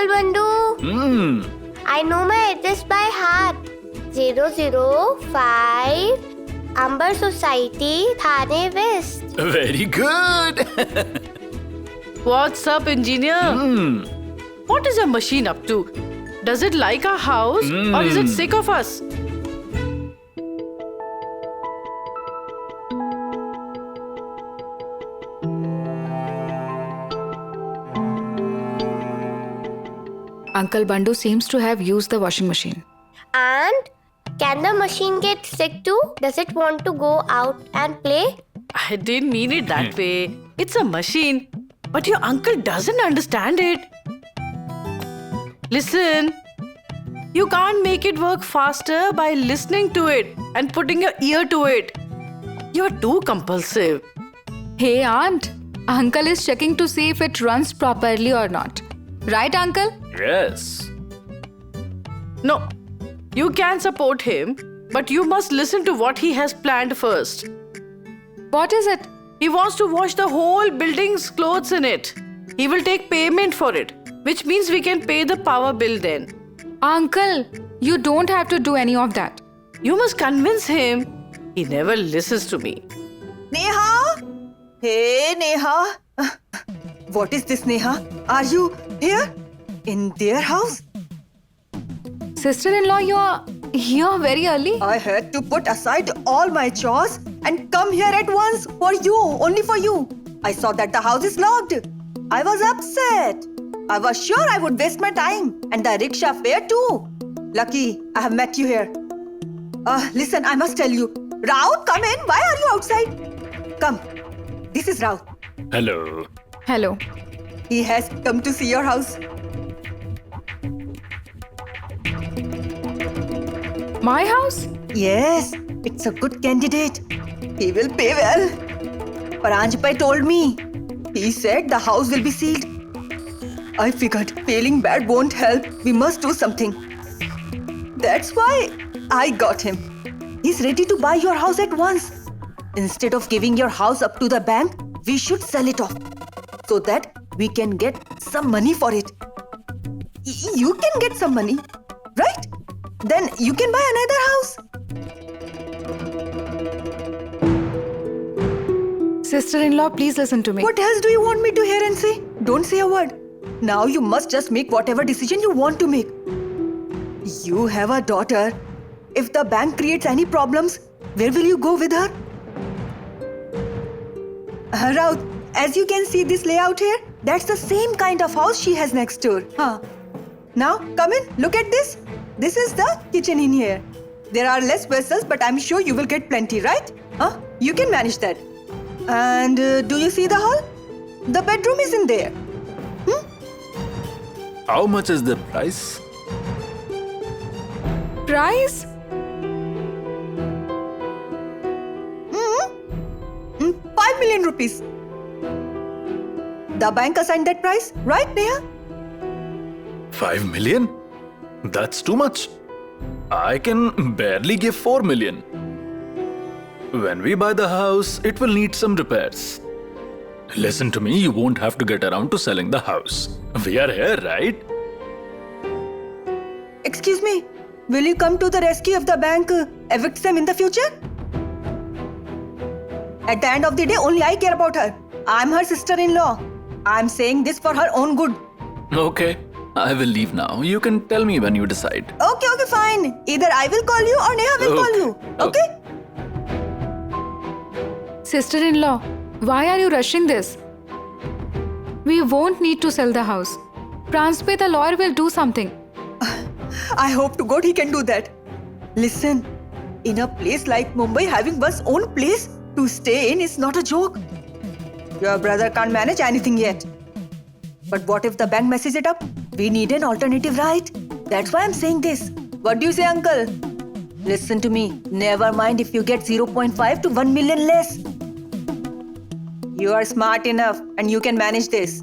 Uncle Bandu. I know my address by heart. 005 Amber Society, Thane West. Very good. What's up, engineer? What is your machine up to? Does it like our house or is it sick of us? Uncle Bandu seems to have used the washing machine. And can the machine get sick too? Does it want to go out and play? I didn't mean it that way. It's a machine. But your uncle doesn't understand it. Listen, you can't make it work faster by listening to it and putting your ear to it. You're too compulsive. Hey aunt, uncle is checking to see if it runs properly or not. Right, uncle? Yes. No, you can support him, but you must listen to what he has planned first. What is it? He wants to wash the whole building's clothes in it. He will take payment for it, which means we can pay the power bill then. Uncle, you don't have to do any of that. You must convince him. He never listens to me. Neha! Hey, Neha! What is this, Neha? Are you here? In their house? Sister-in-law, you are here very early. I had to put aside all my chores and come here at once for you, only for you. I saw that the house is locked. I was upset. I was sure I would waste my time and the rickshaw fare too. Lucky I have met you here. Listen, I must tell you. Raut, come in. Why are you outside? Come. This is Raut. Hello. Hello. He has come to see your house. My house? Yes, it's a good candidate. He will pay well. Paranjpai told me. He said the house will be sealed. I figured feeling bad won't help. We must do something. That's why I got him. He's ready to buy your house at once. Instead of giving your house up to the bank, we should sell it off so that we can get some money for it. You can get some money, right? Then you can buy another house. Sister-in-law, please listen to me. What else do you want me to hear and say? Don't say a word. Now you must just make whatever decision you want to make. You have a daughter. If the bank creates any problems, where will you go with her? Raut, as you can see this layout here, that's the same kind of house she has next door. Now, come in, look at this. This is the kitchen in here. There are less vessels, but I'm sure you will get plenty, right? You can manage that. And do you see the hall? The bedroom is in there. How much is the price? Price? 5 million rupees. The bank assigned that price, right, Neha? 5 million? That's too much. I can barely give 4 million. When we buy the house, it will need some repairs. Listen to me, you won't have to get around to selling the house. We are here, right? Excuse me, will you come to the rescue if the bank evicts them in the future? At the end of the day, only I care about her. I'm her sister-in-law. I'm saying this for her own good. Okay, I will leave now. You can tell me when you decide. Okay, fine. Either I will call you or Neha will call you. Okay? Sister-in-law, why are you rushing this? We won't need to sell the house. Pranjpai, the lawyer, will do something. I hope to God he can do that. Listen, in a place like Mumbai, having one's own place to stay in is not a joke. Your brother can't manage anything yet. But what if the bank messes it up? We need an alternative, right? That's why I'm saying this. What do you say, uncle? Listen to me. Never mind if you get 0.5 to 1 million less. You are smart enough and you can manage this.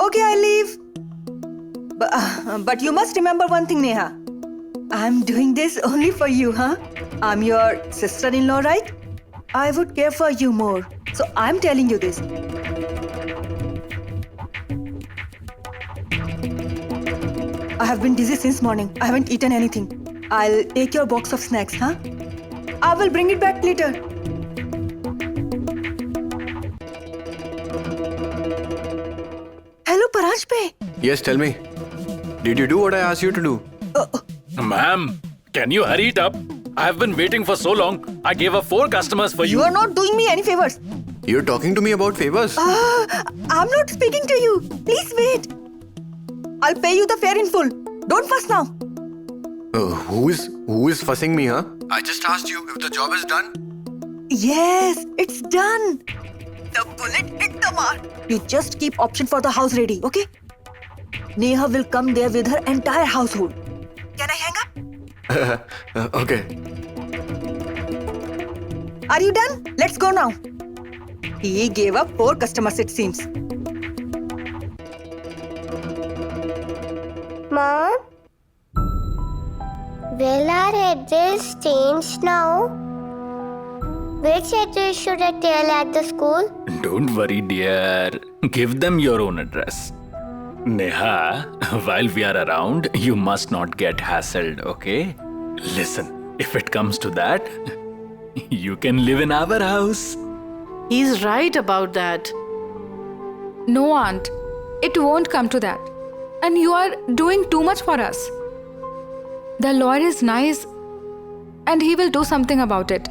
Okay, I leave. But you must remember one thing, Neha. I'm doing this only for you, huh? I'm your sister-in-law, right? I would care for you more. So I'm telling you this. have been dizzy since morning. I haven't eaten anything. I'll take your box of snacks, huh? I will bring it back later. Hello, Paranjpe. Yes, tell me. Did you do what I asked you to do? Ma'am, can you hurry it up? I have been waiting for so long. I gave up 4 customers for you. You are not doing me any favors. You're talking to me about favors? I'm not speaking to you. Please wait. I'll pay you the fare in full. Don't fuss now. Who is fussing me, huh? I just asked you if the job is done. Yes, it's done. The bullet hit the mark. You just keep option for the house ready, okay? Neha will come there with her entire household. Can I hang up? Okay. Are you done? Let's go now. He gave up 4 customers, it seems. Mom? Will our address change now? Which address should I tell at the school? Don't worry, dear. Give them your own address. Neha, while we are around, you must not get hassled, okay? Listen, if it comes to that, you can live in our house. He's right about that. No, Aunt. It won't come to that. And you are doing too much for us. The lawyer is nice and he will do something about it.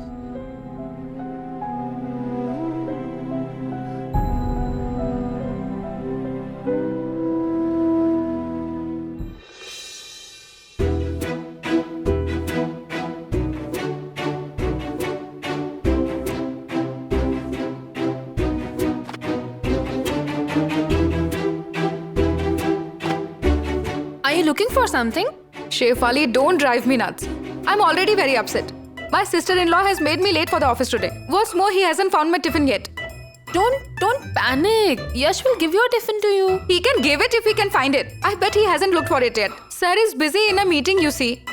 Are you looking for something? Shefali, don't drive me nuts. I'm already very upset. My sister-in-law has made me late for the office today. What's more, he hasn't found my tiffin yet. Don't panic. Yash will give you a tiffin to you. He can give it if he can find it. I bet he hasn't looked for it yet. Sir is busy in a meeting, you see.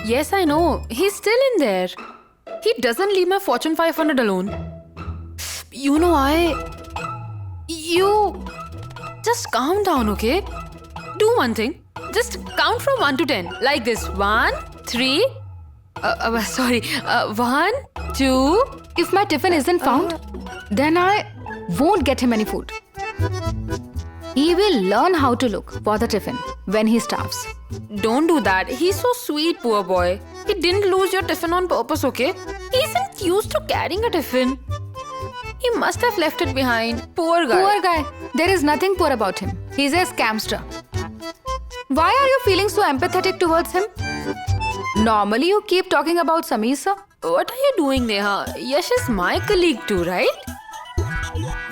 Yes, I know. He's still in there. He doesn't leave my Fortune 500 alone. You know, You... Just calm down, okay? Do one thing. Just count from 1 to 10. Like this. 1, 3... sorry. 1, 2... If my tiffin isn't found, then I won't get him any food. He will learn how to look for the tiffin when he starves. Don't do that. He's so sweet, poor boy. He didn't lose your tiffin on purpose, okay? He isn't used to carrying a tiffin. He must have left it behind. Poor guy. Poor guy. There is nothing poor about him. He's a scamster. Why are you feeling so empathetic towards him? Normally you keep talking about Sameer sir. What are you doing, Neha? Yash is my colleague too, right?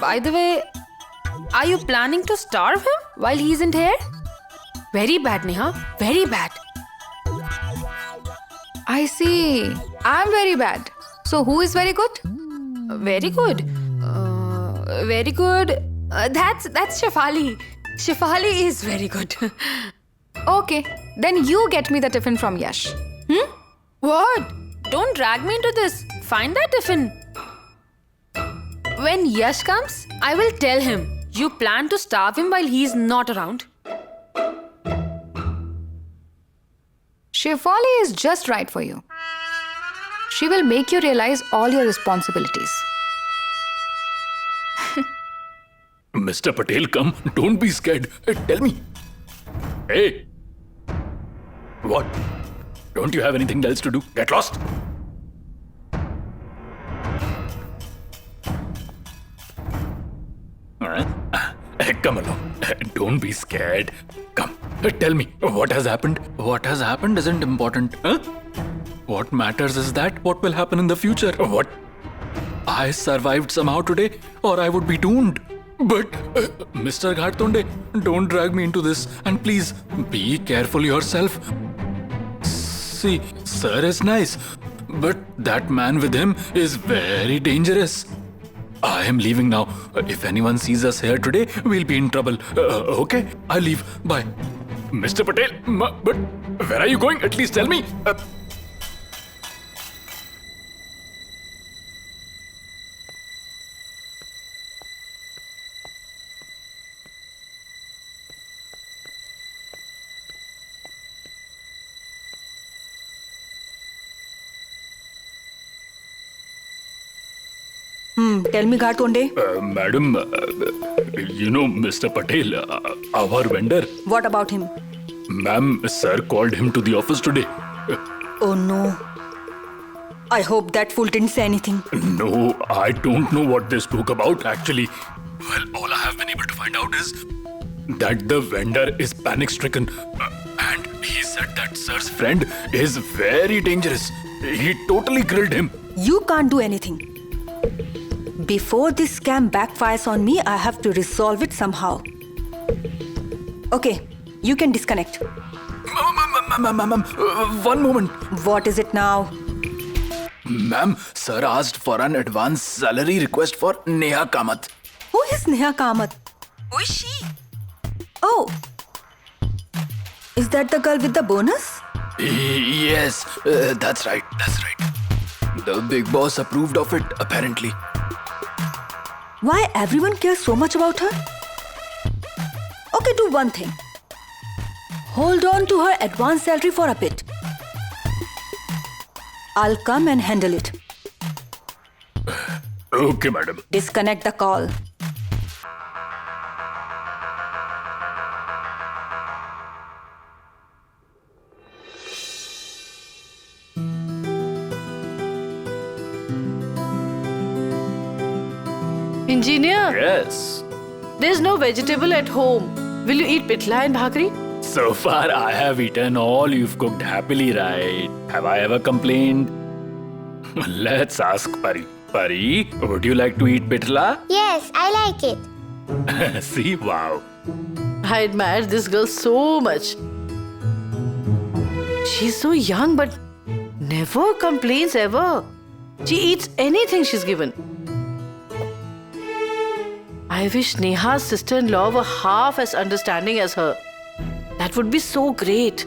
By the way, are you planning to starve him while he isn't here? Very bad, Neha. Very bad. I see. I'm very bad. So who is very good? Very good. Very good. That's Shefali. Shefali is very good. Okay, then you get me the tiffin from Yash. What? Don't drag me into this. Find that tiffin. When Yash comes, I will tell him you plan to starve him while he's not around. Shefali is just right for you. She will make you realize all your responsibilities. Mr. Patel, come. Don't be scared. Tell me. Hey. What? Don't you have anything else to do? Get lost. Come along. Don't be scared. Come. Tell me, what has happened? What has happened isn't important. Huh? What matters is that what will happen in the future. What? I survived somehow today, or I would be doomed. But, Mr. Ghartonde, don't drag me into this. And please, be careful yourself. See, sir is nice, but that man with him is very dangerous. I am leaving now. If anyone sees us here today, we'll be in trouble. Okay, I'll leave. Bye. Mr. Patel, but where are you going? At least tell me. Tell me, Ghartonde. Madam, you know Mr. Patel, our vendor. What about him? Ma'am, sir called him to the office today. Oh no. I hope that fool didn't say anything. No, I don't know what they spoke about actually. Well, all I have been able to find out is that the vendor is panic stricken. And he said that sir's friend is very dangerous. He totally grilled him. You can't do anything. Before this scam backfires on me, I have to resolve it somehow. Okay, you can disconnect. Ma'am, one moment. What is it now? Ma'am, sir asked for an advance salary request for Neha Kamath. Who is Neha Kamath? Who is she? Oh, is that the girl with the bonus? Yes, that's right. The big boss approved of it, apparently. Why everyone cares so much about her? Okay, do one thing. Hold on to her advance salary for a bit. I'll come and handle it. Okay, madam. Disconnect the call. Engineer, Yes. there's no vegetable at home. Will you eat pitla and bhakri? So far, I have eaten all you've cooked happily, right? Have I ever complained? Let's ask Pari. Pari, would you like to eat pitla? Yes, I like it. See, wow. I admire this girl so much. She's so young but never complains ever. She eats anything she's given. I wish Neha's sister-in-law were half as understanding as her. That would be so great.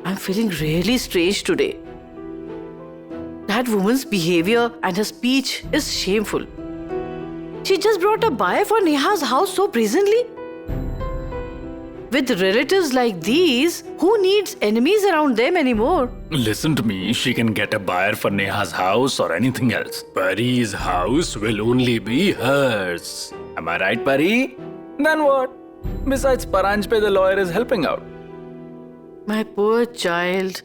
I'm feeling really strange today. That woman's behavior and her speech is shameful. She just brought a buyer for Neha's house so brazenly. With relatives like these, who needs enemies around them anymore? Listen to me, she can get a buyer for Neha's house or anything else. Pari's house will only be hers. Am I right, Pari? Then what? Besides, Paranjpe the lawyer is helping out. My poor child.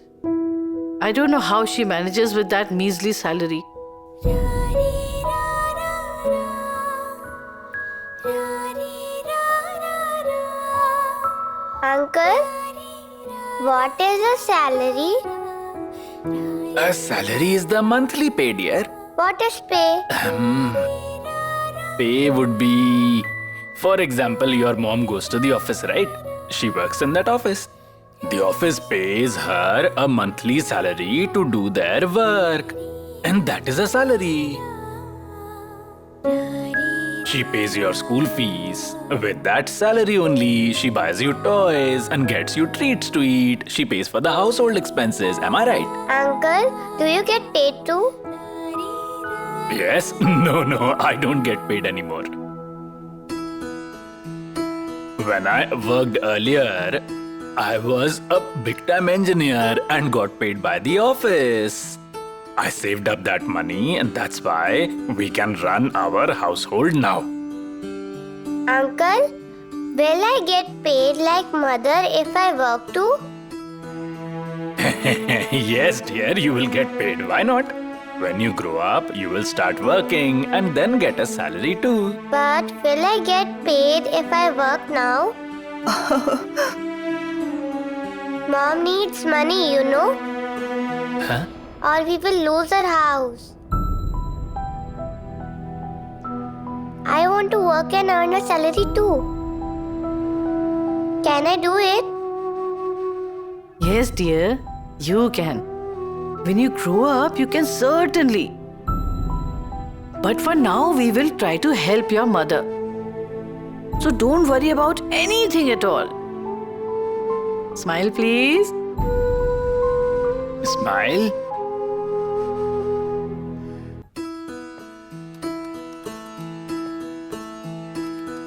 I don't know how she manages with that measly salary. Uncle, what is a salary? A salary is the monthly pay, dear. What is pay? Pay would be, for example, your mom goes to the office, right? She works in that office. The office pays her a monthly salary to do their work. And that is a salary. She pays your school fees. With that salary only, she buys you toys and gets you treats to eat. She pays for the household expenses. Am I right? Uncle, do you get paid too? Yes? No, I don't get paid anymore. When I worked earlier, I was a big-time engineer and got paid by the office. I saved up that money and that's why we can run our household now. Uncle, will I get paid like mother if I work too? Yes, dear, you will get paid. Why not? When you grow up, you will start working and then get a salary too. But will I get paid if I work now? Mom needs money, you know? Huh? Or we will lose our house. I want to work and earn a salary too. Can I do it? Yes, dear, you can. When you grow up, you can certainly. But for now, we will try to help your mother. So don't worry about anything at all. Smile, please. Smile.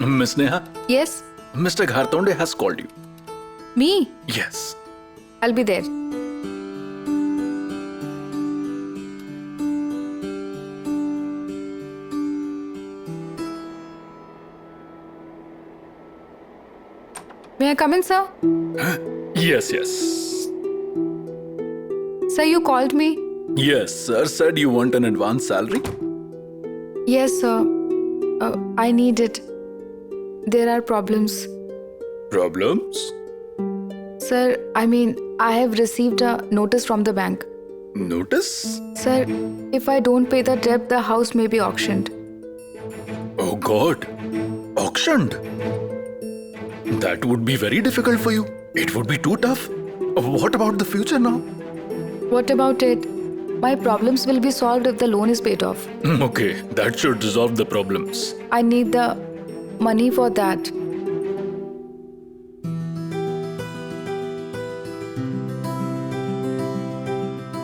Miss Neha, Yes, Mr. Ghartonde has called you. me. Yes. I'll be there. May I come in, sir? Yes, yes. Sir, you called me? Yes, sir said you want an advance salary. Yes, sir. I need it. There are problems. Problems? Sir, I mean, I have received a notice from the bank. Notice? Sir, if I don't pay the debt, the house may be auctioned. Oh God. Auctioned? That would be very difficult for you. It would be too tough. What about the future now? What about it? My problems will be solved if the loan is paid off. Okay, that should resolve the problems. I need the money for that.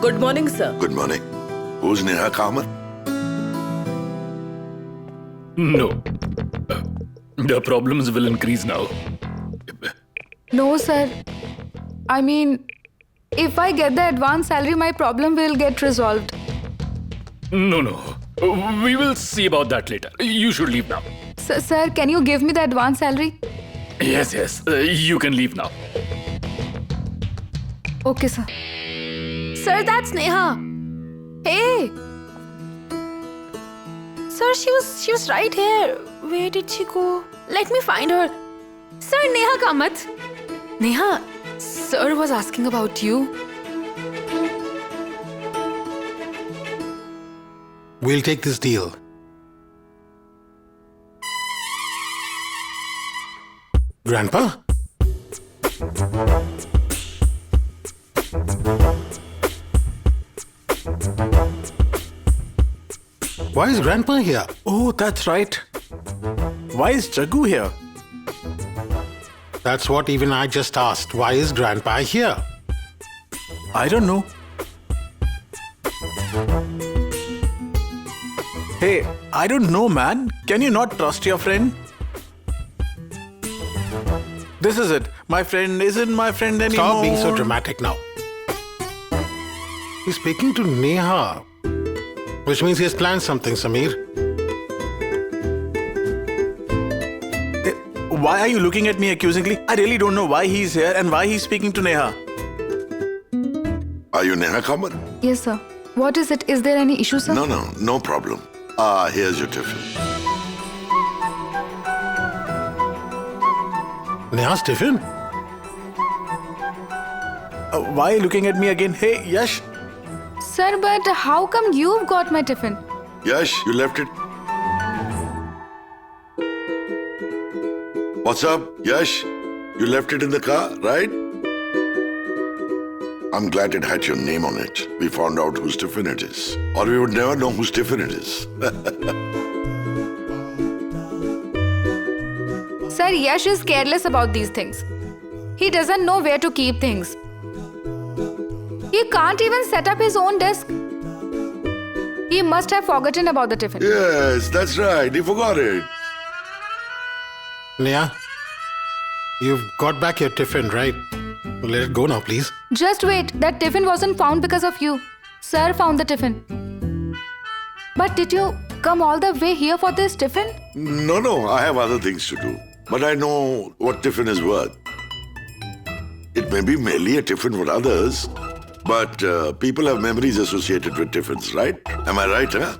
Good morning, sir. Good morning. Who's Neha Kamath? No. The problems will increase now. No, sir. I mean, if I get the advance salary, my problem will get resolved. No. We will see about that later. You should leave now. Sir, can you give me the advance salary? Yes. You can leave now. Okay, sir. Sir, that's Neha. Hey. Sir, she was right here. Where did she go? Let me find her. Sir, Neha Kamath. Neha, sir was asking about you. We'll take this deal. Grandpa? Why is Grandpa here? Oh, that's right. Why is Jaggu here? That's what even I just asked. Why is Grandpa here? I don't know. Hey, I don't know, man. Can you not trust your friend? This is it. My friend isn't my friend anymore. Stop being so dramatic now. He's speaking to Neha, which means he has planned something, Sameer. Why are you looking at me accusingly? I really don't know why he's here and why he's speaking to Neha. Are you Neha Kamath? Yes, sir. What is it? Is there any issue, sir? No problem. Here's your tiffin. Neha's tiffin? Why are you looking at me again? Hey, Yash. Sir, but how come you've got my tiffin? Yash, you left it. What's up, Yash? You left it in the car, right? I'm glad it had your name on it. We found out whose tiffin it is. Or we would never know whose tiffin it is. Sir, Yash is careless about these things. He doesn't know where to keep things. He can't even set up his own desk. He must have forgotten about the tiffin. Yes, that's right. He forgot it. Neha, you've got back your tiffin, right? Let it go now, please. Just wait. That tiffin wasn't found because of you. Sir found the tiffin. But did you come all the way here for this tiffin? No. I have other things to do. But I know what tiffin is worth. It may be merely a tiffin for others, but people have memories associated with tiffins, right? Am I right, huh?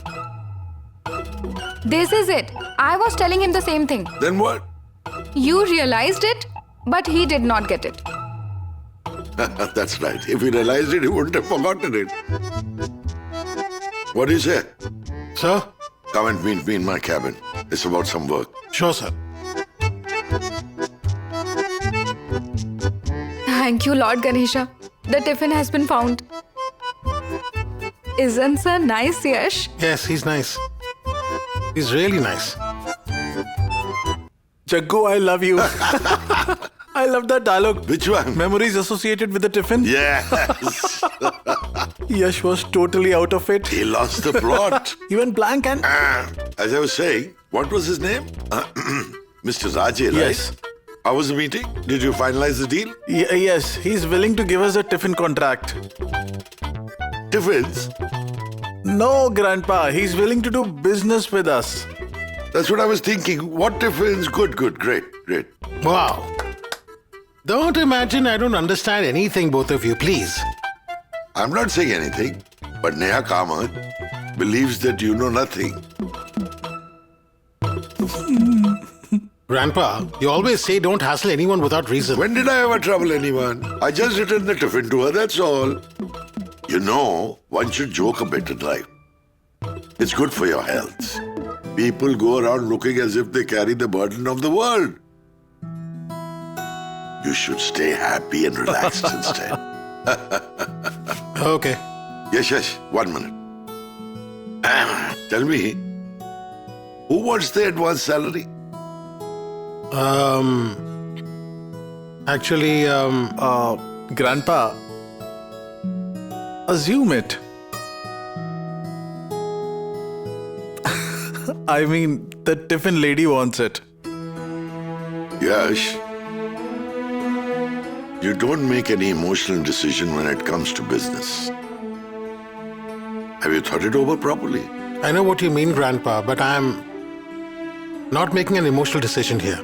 This is it. I was telling him the same thing. Then what? You realized it, but he did not get it. That's right. If he realized it, he wouldn't have forgotten it. What do you say? Sir? Come and meet me in my cabin. It's about some work. Sure, sir. Thank you, Lord Ganesha. The tiffin has been found. Isn't sir nice, Yash? Yes, he's nice. He's really nice. Jaggu, I love you. I love that dialogue. Which one? Memories associated with the tiffin? Yes. Yash was totally out of it. He lost the plot. He went blank and... As I was saying, what was his name? Mr. Raje, right? Yes. How was the meeting? Did you finalize the deal? Yes, he's willing to give us a tiffin contract. Tiffins? No, Grandpa. He's willing to do business with us. That's what I was thinking. What tiffins? Good. Great. Wow. Don't imagine I don't understand anything, both of you, please. I'm not saying anything, but Neha Kamath believes that you know nothing. Grandpa, you always say don't hassle anyone without reason. When did I ever trouble anyone? I just returned the tiffin to her, that's all. You know, one should joke a bit in life. It's good for your health. People go around looking as if they carry the burden of the world. You should stay happy and relaxed instead. Okay. Yes, 1 minute. Tell me, who wants the advance salary? Actually, Grandpa, assume it. I mean, the tiffin lady wants it. Yash, you don't make any emotional decision when it comes to business. Have you thought it over properly? I know what you mean, Grandpa, but I'm not making an emotional decision here.